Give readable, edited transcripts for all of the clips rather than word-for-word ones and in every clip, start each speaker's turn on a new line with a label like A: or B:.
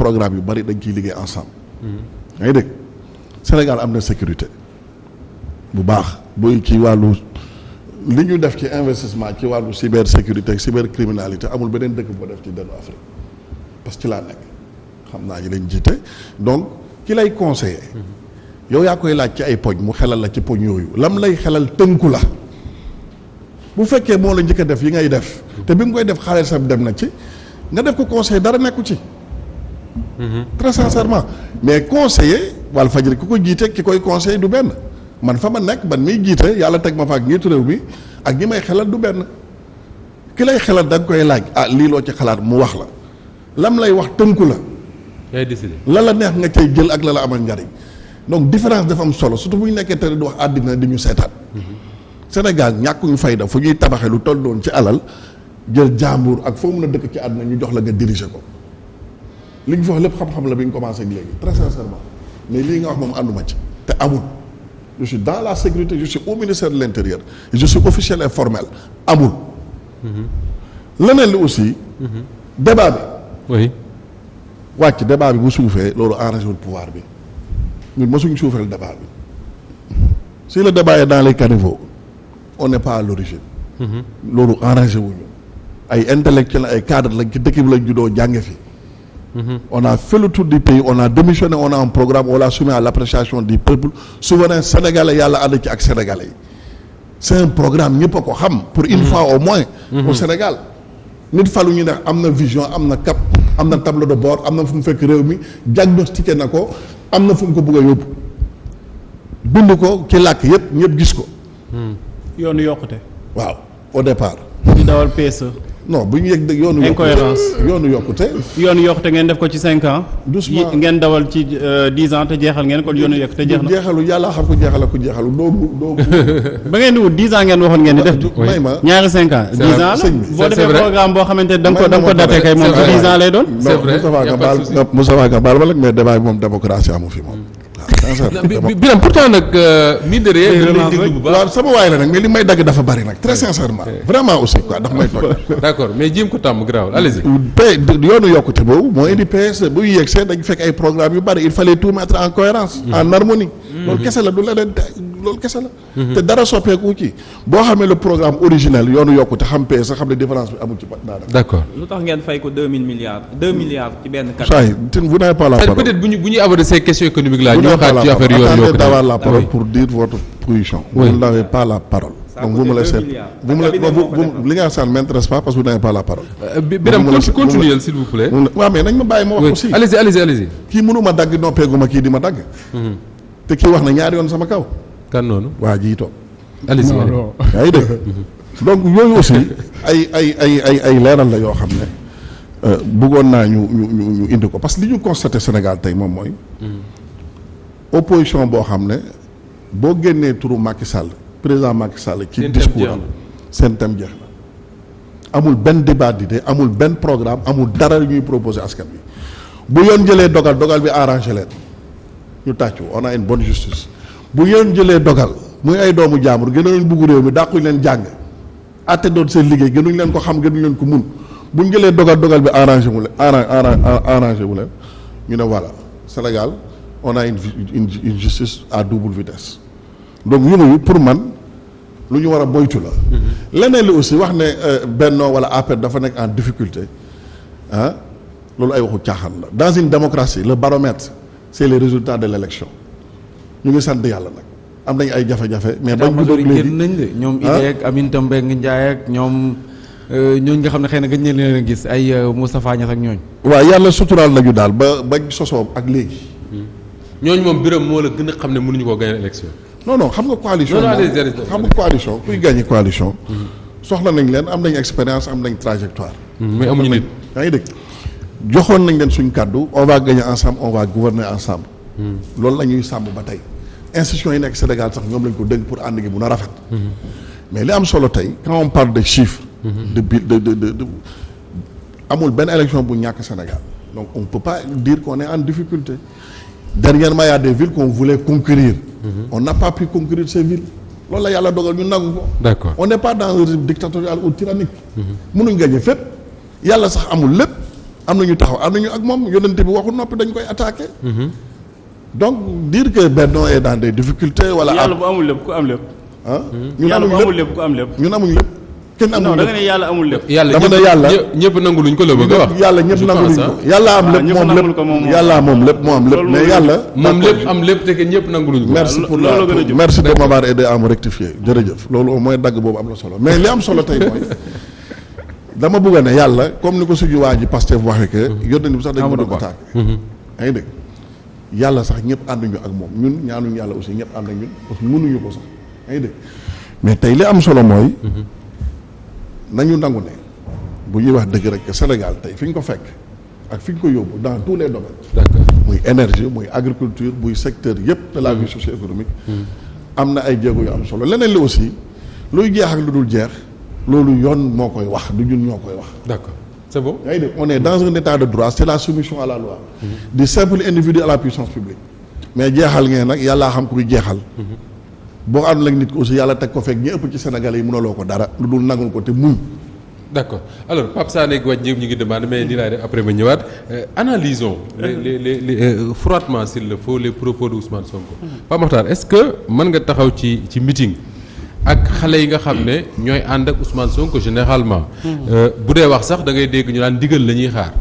A: programme yu bari dañ ciy liggéey ensemble. yaa ngi dégg Sénégal am na sécurité bu baax buy ci wàllu li ñu def ci investissement ci wàllu cybersécurité ak cybercriminalité amul beneen dëkk boo def ci denu Afrique parce que ci laa nekk xam naa ñi lañ jiite donc ki lay conseiller yow yaa koy laaj ci ay poñ mu xelal la ci poñ yooyu lam lay xelal tënku la bu fekkee moo la njëkk a def yi ngay def te bi nga koy def xaalisam dem na ci nga def ko conseiller dara nekku ci très sincèrement mais conseiller Walfadjri ku ko jiite ki koy conseiller du benn man fa ma nekk man miy jiite yàlla teg ma fa ak njiitu réew mi ak ñi may xelal du benn ki lay xelal da nga koy laaj lii loo ci xalaat mu wax la lam lay wax tënku la
B: yaay décidé
A: la la neex nga cay jël ak la la amal njariñ donc différence dafa am solo surtout bu ñu nekkee tey di wax àddina di ñu seetaan Sénégal ñàkkuñu fayda fu ñuy tabaxee lu toll doon ci alal jël jàmbur ak foo mën a dëkk ci àddina ñu jox la nga diriger ko li ñu fi wax lépp xam-xam la bi ñu commencé ak léegi très sincèrement mais lii nga wax moom ànduma ci te amul je suis dans la sécurité je suis au ministère de l'intérieur je suis officiel et formel amul leneen li aussi débat bi
B: oui
A: wàcc débat bi bu suufee loolu arrangé wul pouvoir bi ñun mosuñ suufeel débat bi si le débat est dans les caniveaux on n'est pas à l'origine loolu arrangé wuñu ay intellectuels ay cadres lañ ci dëkk bi lañ juddoo jànge fi on a fait le tour du pays on a démissionné on a un programme on l'a soumis à l'appréciation du peuple souverain sénégalais yàlla ànd ci ak sénégalais yi c'est un programme ñëpp a ko xam pour une fois au moins au Sénégal nit falu ñu ne am na vision am na cap am na tableau de bord am na fu mu fekk réew mi diagnostiqué na ko am na fu mu ko bëgg a yóbbu bind ko ci làkk yëpp ñëpp gis ko
C: yoonu yokkute.
A: waaw au départ
C: di dawal PSE.
A: non bu ñu yegg dëgg yoonu
C: incohérence
A: yoonu yokkute
C: yoonu yokkute ngeen def ko ci 5 ans.
A: doucement
C: ngeen dawal ci 10 ans te jeexal ngeen kon yoonu yokkute jeex na.
A: jeexalu yàlla xam ko jeexal ak ko jeexalu doo
C: ba ngeen di wut 10 ans ngeen waxoon ngeen di def.
A: may ma
C: ñaari 5 ans. 10 ans la boo defee programme boo xamante ne da nga ko daté kay moom 10 ans lay doon.
B: c'est vrai
A: Moustapha nga baal ma nag mais débat bi moom démocratie amu fi moom.
B: Birame pourtant nag mine de rien lay déglu bu baax
A: waaw sama waay la nag mais li may dagg dafa bari nag très sincèrement vraiment aussi quoi daf may tooñ.
B: d'accord mais jéem ko tàmm garaawul allez-y.
A: yoonu yokkute boobu moo indi PS bu yegg see dañ fekk ay programme yu bari il fallait tout mettre en cohérence en harmonie loolu kese la du leneen loolu kese la te dara soppeeku ci boo xamee le programme originel yoonu yokkute xam PS xam ne différence bi amul ci daanaka.
B: d'accord
D: lu tax ngeen fay ko 2 milliards ci benn kat.
A: saa yi vous n'avez pas la parole.
B: peut-être bu ñuy aborder ces questions économiques là ñu waxaat ci affaire yoonu yokkute.
A: attendez d'avoir la parole pour dire votre position. vous n'avez pas la parole. donc vous me laissez li nga ça ne m'intéresse pas parce que vous n'avez pas la parole.
B: Birame continuez s'il vous plaît.
A: waaw mais nañ ma bàyyi ma wax aussi.
B: allez-y.
A: kii mënuma dagg noppeeguma kii di ma dagg. te kii wax na ñaari yoon sama kaw.
B: kan noonu.
A: waa jii toog.
B: allez-y
A: yaa ngi dégg. donc yooyu aussi ay leeral la yoo xam ne bëggoon naa ñu indi ko parce que li ñu constaté Sénégal tey moom mooy. opposition boo xam ne boo génnee turu Macky Sall président Macky Sall. ci discours am seen thème jeex na. amul benn débat d'idée amul benn programme amul dara yu ñuy proposer askan bi bu yoon jëlee dogal bi arrangé leen ñu tàccu on a une bonne justice bu yoon jëlee dogal muy ay doomu jaambur gënuñ bugg réew mi dàquñ leen jàng àtte doon seen liggéey gënuñ leen ko xam gënuñ leen ko mun bu ñu jëlee dogal bi arrangé wu leen arrangé wu leen ñu ne voilà Sénégal on a une justice à double vitesse donc yooyu pour man lu ñu war a moytu la. leneen li aussi wax ne Benno wala APR dafa nekk en difficulté loolu ay waxu caaxaan la dans une démocratie le baromètre c'est les résultats de l'élection ñu ngi sant yàlla nag am nañ ay jafe-jafe. mais bañ ko déglu léegi
E: nañ de ñoom Idé ak Aminata Mbengue Ndiaye ak ñoom ñooñu nga xam ne xëy na gëj nañ leen a gis ay Moustapha Niasse ak ñooñu. waaw
A: yàlla suturaal nañu daal bañ sosoo ak léegi.
B: ñooñu moom Birame moo la gën a xam ne mënuñu koo gagner élection.
A: non xam nga coalition xam nga coalition kuy gagner coalition. soxla nañ leen am nañ expérience am nañ trajectoire.
B: mais amuñu nit.
A: yaa ngi dégg joxoon nañ leen suñ kàddu on va gagner ensemble on va gouverner ensemble. loolu la ñuy sàmm ba tey. institutions yi nekk Sénégal sax ñoom lañ ko dégg pour ànd gi mun a rafet. mais li am solo tey quand on parle de chiffres. de amul benn élection bu ñàkk Sénégal donc on peut pas dire qu'on est en difficulté. Dernièrement, il y a des villes qu'on voulait conquérir. On n'a pas pu conquérir ces villes. loolu la yàlla dogal ñu nangu ko.
B: d'accord
A: on n'est pas dans un régime dictatorial ou tyrannique. mënuñ gagner fépp yàlla sax amul lépp am na ñu taxaw am nañu ak moom yonente bi waxu noppi dañ koy attaqué. donc dire que Benno est dans des difficultés. wala
C: yàlla bu amul lépp ku am lépp.
A: ah
C: ñun amul lépp ku am lépp.
A: ñun amuñ lépp. kenn amul
C: non da
A: lépp
C: nga ne yàlla amul lépp.
A: dama ne yàlla
B: ñëpp nangu luñ ko la bëgg a wax.
A: yàlla ñëpp nanguluñ ko yàlla am lépp moom lépp yàlla moom lépp moo am lépp mais yàlla.
B: moom lépp am lépp te que ñëpp nanguluñ ko.
A: merci pour la merci de m'avoir aidé à me rectifier jërëjëf loolu au moins dagg boobu am na solo mais li am solo tey mooy dama bëgg ne yàlla comme ni ko suñu waa ji Pastef waxee que yónnee bi sax dañ ko doon attaqué. yaa ngi dégg yàlla sax ñëpp ànduñu ak moom ñun ñaanuñu yàlla aussi ñëpp ànd ak ñun parce que mënuñu ko sax yaa ngi dégg mais tey li am solo mooy. nañu nangu ne bu ñuy wax dëgg rek Sénégal tey fi ñu ko fekk ak fi ñu ko yóbbu dans tous les domaines.
B: d'accord
A: muy énergie muy agriculture muy secteur yëpp de la vie socio-économique. am na ay jéego yu am solo leneen li aussi luy jeex ak lu dul jeex loolu yoon moo koy wax du ñun ñoo koy wax.
B: d'accord c'est bon.
A: yaa ngi dégg on est dans un état de droit c'est la soumission à la loi. du simple individu à la puissance publique. mais jeexal ngeen nag yàllaa xam kuy jeexal. boo àndul ak nit ko aussi yàlla teg ko fekk ñi ëpp ci Sénégalais yi mënuloo ko dara lu dul nangul ko te muñ.
B: d'accord alors Pape Sané ak Wathie ñu ngi demandé mais nii laay def après ma ñëwaat analysons les froidement s'il le faut les propos de Ousmane Sonko. Pape Makhtar est-ce que mën nga taxaw ci meeting ak xale yi nga xam ne ñooy ànd ak Ousmane Sonko généralement. bu dee wax sax da ngay dégg ñu naan ndigal la ñuy xaar.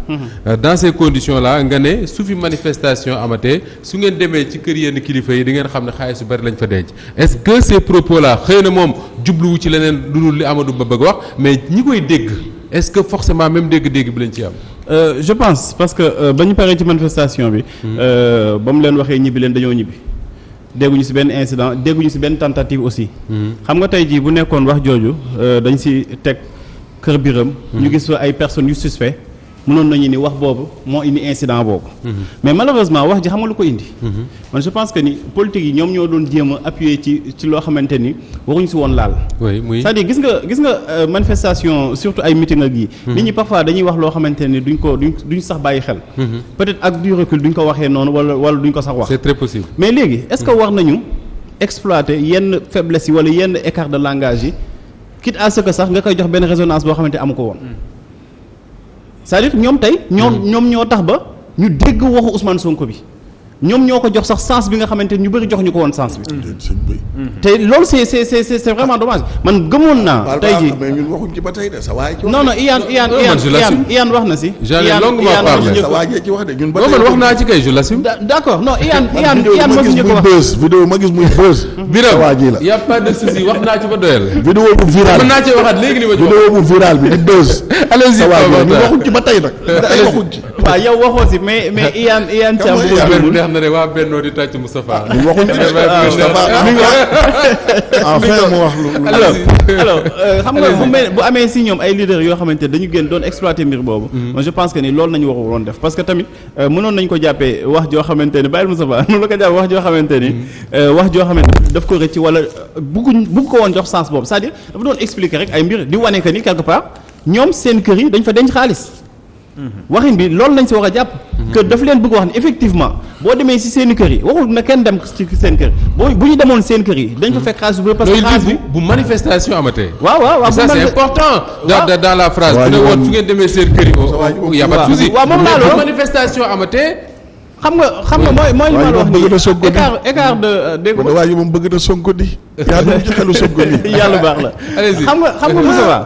B: dans ces conditions là nga ne su fi manifestation amatee su ngeen demee ci kër yenn kilifa yi di ngeen xam ne xaalis su bari lañ fa denc est-ce que ces propos là xëy na moom jubluwu ci leneen lu dul li Amadou Ba bëgg wax mais ñi koy dégg est-ce que forcément même dégg-dégg bi lañ ci am.
C: Je pense parce que ba ñu paree ci manifestation bi. ba mu leen waxee ñibbi leen dañoo ñibbi. dégguñu ci benn incident dégguñu ci benn tentative aussi. xam nga tey jii bu nekkoon wax jooju dañ ci teg kër Biram ñu gis fa ay personnes yu suspect mënoon nañu ni wax boobu moo indi incident boobu. mais malheureusement wax ji xam nga lu ko indi. man je pense que ni politique yi ñoom ñoo doon jéem a appuyer ci loo xamante ni waruñu ci woon laal.
B: oui muy
C: c'est-à-dire gis nga manifestation surtout ay meeting ak yi. nit ñi parfois dañuy wax loo xamante ni duñ sax bàyyi xel. peut-être ak du recul duñ ko waxee noonu wala duñ ko sax wax.
B: c'est très possible.
C: mais léegi est-ce que war nañu exploiter yenn faiblesse yi wala yenn écart de langage yi quitte à ce que sax nga koy jox benn résonance boo xamante amu ko woon. c'est-à-dire ñoom tey ñoom ñoo tax ba ñu dégg waxu Ousmane Sonko bi ñoom ñoo ko jox sax sens bi nga xamante ñu bëri jox ñu ko woon sens bi. te loolu c'est vraiment dommage man gëmoon naa. tey jii
A: mais ñun waxuñ ci ba tey de sa waay ci
C: non non Iyane wax na si.
B: j'en ai longuement parlé
A: sa waay ci wax de ñun ba
B: tey man wax naa ci kay je l'assume.
C: d'accord non Iyane mosuñu ko wax
A: vidéo ma gis muy buzz.
B: Biram
A: waa ji la
B: y a pas de souci wax naa ci ba doyal.
A: vidéo bu viral
B: mën naa cee waxaat léegi li ma ci wax.
A: vidéo bu viral bi di buzz.
B: allez-y
A: sa waay ñun waxuñ ci ba tey nag. ay waxuñ ci.
C: waaw yow waxoo si mais Iyane Thiam
B: neex na de waa Benno di tàcc Moustapha.
A: ñu waxuñ ci Moustapha mi ngi wax enfin mu wax lu
C: alors xam nga bu amee si ñoom ay leaders yoo xamante ne dañu génn doon exploiter mbir boobu. moi je pense que ni loolu nañu waroon def parce que tamit mënoon nañu ko jàppee wax joo xamante ni bàyyil Moustapha mënu la ko jàppee wax joo xamante ni wax joo xamante daf ko rëcc wala bugg ko woon jox sens boobu c'est-à-dire dafa doon expliquer rek ay mbir di wane que ni quelque part ñoom seen kër yi dañ fa denc xaalis. waxin bi loolu lañ si war a jàpp. que daf leen bëgg wax ne effectivement boo demee si seen kër yi waxul na kenn dem ci seen kër bu ñu demoon seen kër yi. dañ ko fekk xaalis bu parce que xaalis bi
B: bu manifestation amatee.
C: waaw
B: ça c'est important. dans la phrase. bu ne woon su ngeen demee seen kër yi. y a pas de souci.
C: waaw moom laa loolu
B: bu manifestation amatee.
C: xam nga mooy li ma la wax nii écart de dégg
A: nga waaye moom bëgg na Sonko di. yaa dugg ci xelu Sonko di.
C: yàlla baax la. xam nga Moustapha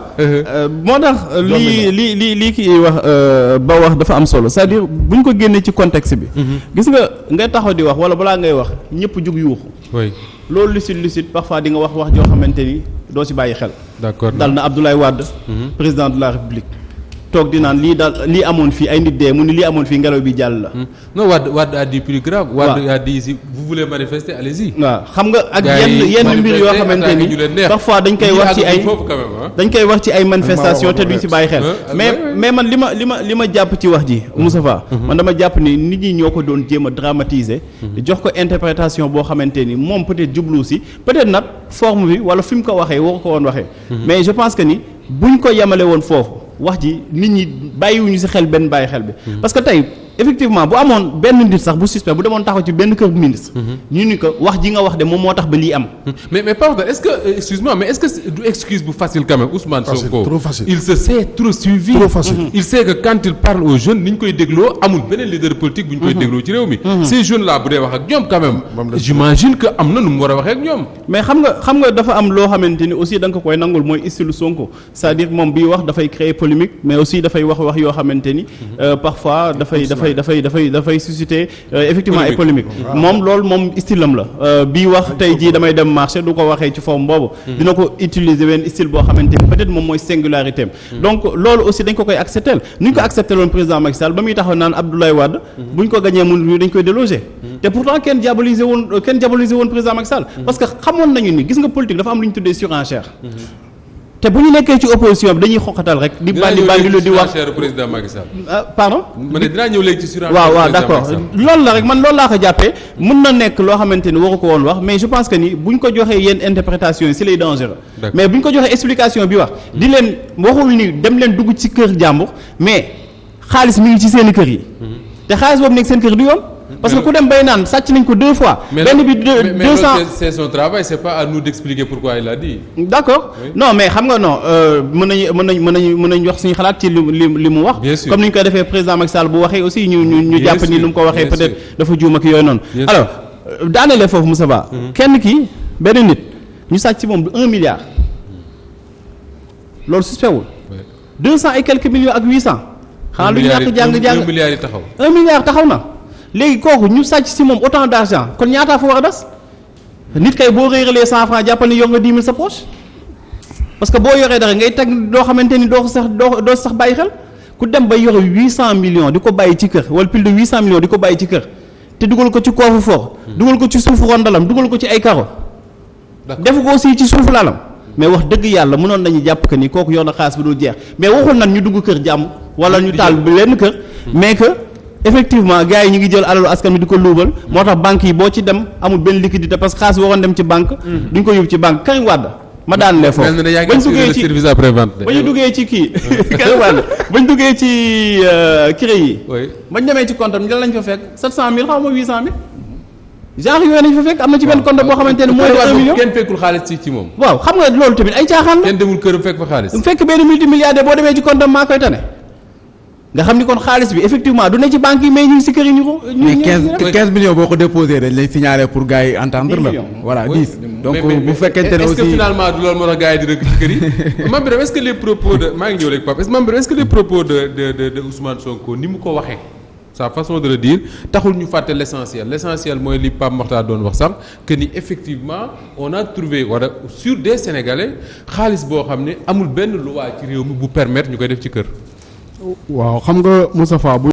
C: moo tax lii kii wax ba wax dafa am solo c'est-à-dire bu ñu ko génnee ci contexte bi. gis nga taxaw di wax wala balaa ngay wax ñëpp jug yuuxu.
B: oui
C: loolu lucide parfois di nga wax joo xamante ni doo si bàyyi xel.
B: d'accord
C: dal na Abdoulaye Wade. président de la République. toog di naan lii amoon fii ay nit dee mu ni lii amoon fii ngelaw bi jàll la.
B: non Wade a dit plus grave. Wade a dit si vous voulez manifester allez-y.
C: waaw xam nga ak yenn mbir yoo xamante ni parfois dañ koy wax ci ay manifestation te duñ si bàyyi xel. mais man li ma jàpp ci wax ji Moustapha man dama jàpp ni nit ñi ñoo ko doon jéem a dramatiser. jox ko interprétation boo xamante ni moom peut-être jublu si peut-être nag forme bi wala fi mu ko waxee waru ko woon waxee. mais je pense que ni buñ ko yemale woon foofu. wax ji nit ñi bàyyiwuñu ci xel benn bàyyi xel bi parce que tey effectivement bu amoon benn nit sax bu suspect bu demoon taxaw ci benn kër ministre. ñu ni ko wax ji nga wax de moom moo tax ba lii am.
B: mais pardon est-ce que excuse-moi mais est-ce que du excuse bu facile quand même Ousmane Sonko.
A: trop facile.
B: Il se sait trop suivi.
A: Trop facile.
B: Il sait que quand il parle aux jeunes ni ñu koy dégloo amul beneen leader politique bu ñu koy dégloo ci réew mi. Ces jeunes là bu dee wax ak ñoom quand même. j'imagine que am na nu mu war a waxee ak ñoom.
C: mais xam nga dafa am loo xamante ni aussi da nga ko koy nangul mooy style Sonko c'est-à-dire moom biy wax dafay créer polémique mais aussi dafay wax yoo xamante ni parfois dafay susciter effectivement ay polémique moom loolu moom style am la bii wax tey jii damay dem marché du ko waxee ci forme boobu dina ko utiliser benn style boo xamante ni peut-être moom mooy singularité am donc loolu aussi dañ ko koy accepter ni ñu ko accepter loon président Macky Sall ba muy taxaw naan Abdoulaye Wade bu ñu ko gañee mun dañ koy déloger te pourtant kenn diaboliser woon président Macky Sall parce que xamoon nañu ni gis nga politique dafa am lu ñu tuddee surenchère te bu ñu nekkee ci opposition bi dañuy xoqatal rek di bandi lu di wax
B: président Macky Sall.
C: pardon.
B: ma ne dinaa ñëw léegi ci surenchère.
C: waaw d'accord loolu la rek man loolu laa ko jàppee mën na nekk loo xamante ni waru ko woon wax mais je pense que ni bu ñu ko joxee yenn interprétation yi c'est les dangereux. mais bu ñu ko joxee explication bi wax. di leen waxul ni dem leen dugg ci kër jàmbur mais xaalis mi ngi ci seen i kër yi. te xaalis boobu nekk seen kër du yoon. parce que ku dem bay naan sàcc nañ ko 2 fois. benn bi 200
B: mais c'est son travail c'est pas à nous d'expliquer pourquoi il a dit.
C: d'accord oui. Non mais xam nga non mën nañu wax suñu xalaat ci li mu wax.
B: bien sûr
C: comme ni ñu koy defee président Macky Sall bu waxee aussi ñu jàpp ni nu mu ko waxee peut-être dafa juum ak yooyu noonu. alors daanelee foofu Moussa Ba. kenn ki benn nit ñu sàcc ci moom 1 milliard. loolu suspect wul. 200 et quelques millions ak 800. xanaa lu ñàkk jàng
B: 1 milliard yi taxaw.
C: 1 milliard taxaw na. léegi kooku ñu sàcc ci moom autant d'argent kon ñaataa fa war a des nit kay boo réeralee 100 francs jàppal ni yor nga 10 000 sa poche parce que boo yoree dara ngay teg doo xamante ni doo sax bàyyi xel ku dem ba yore 800 millions di ko bàyyi ci kër wala plus de 800 millions di ko bàyyi ci kër te dugal ko ci coffre-fort dugal ko ci suufu rondalam dugal ko ci ay karo defu ko aussi ci suufu lalam mais wax dëgg yàlla mënoon nañu jàpp que ni kooku yor na xaalis bi dul jeex mais waxul nan ñu dugg kër jàmm wala ñu taal benn kër mais que effectivement gars yi ñu ngi jël alalu askan mi di ko luubal moo tax banque yi boo ci dem amul benn liquidité parce que xaalis waroon dem ci banque duñ ko yóbbu ci banque Karim Wade ma daan lee foofu bañ duggee ci kii Karim Wade bañ duggee ci CREI yi bañ demee ci compte am ñu lañ fa fekk 700000 xaw ma 800000 genre yooyu nañ fa fekk am na ci benn compte boo xamante ne mooy 1 million
B: kenn fekkul xaalis ci moom
C: waaw xam nga loolu tamit ay caaxaan la
B: kenn demul këram fekk fa xaalis
C: fekk benn multimilliardaire boo demee ci compte am maa koy tane nga xam ni kon xaalis bi effectivement du ne ci banque yi mais ñu ngi si kër yi ñu ko.
E: mais 15 millions boo ko déposé dañ lay signaler pour gars yi entendre la. voilà 10 donc bu fekkente ne aussi
B: est-ce que finalement du loolu moo tax gars yi di rëkk ci kër yi. Mame Birame est-ce que les propos de maa ngi ñëw léegi Pape Mame Birame est-ce que les propos de Ousmane Sonko ni mu ko waxee sa façon de le dire taxul ñu fàtte l'essentiel mooy li Pape Makhtar doon wax sax que ni effectivement on a trouvé wala sur des Sénégalais xaalis boo xam ne amul benn loi ci réew mi bu permettre ñu koy def ci kër.
F: waaw xam nga Moustapha bu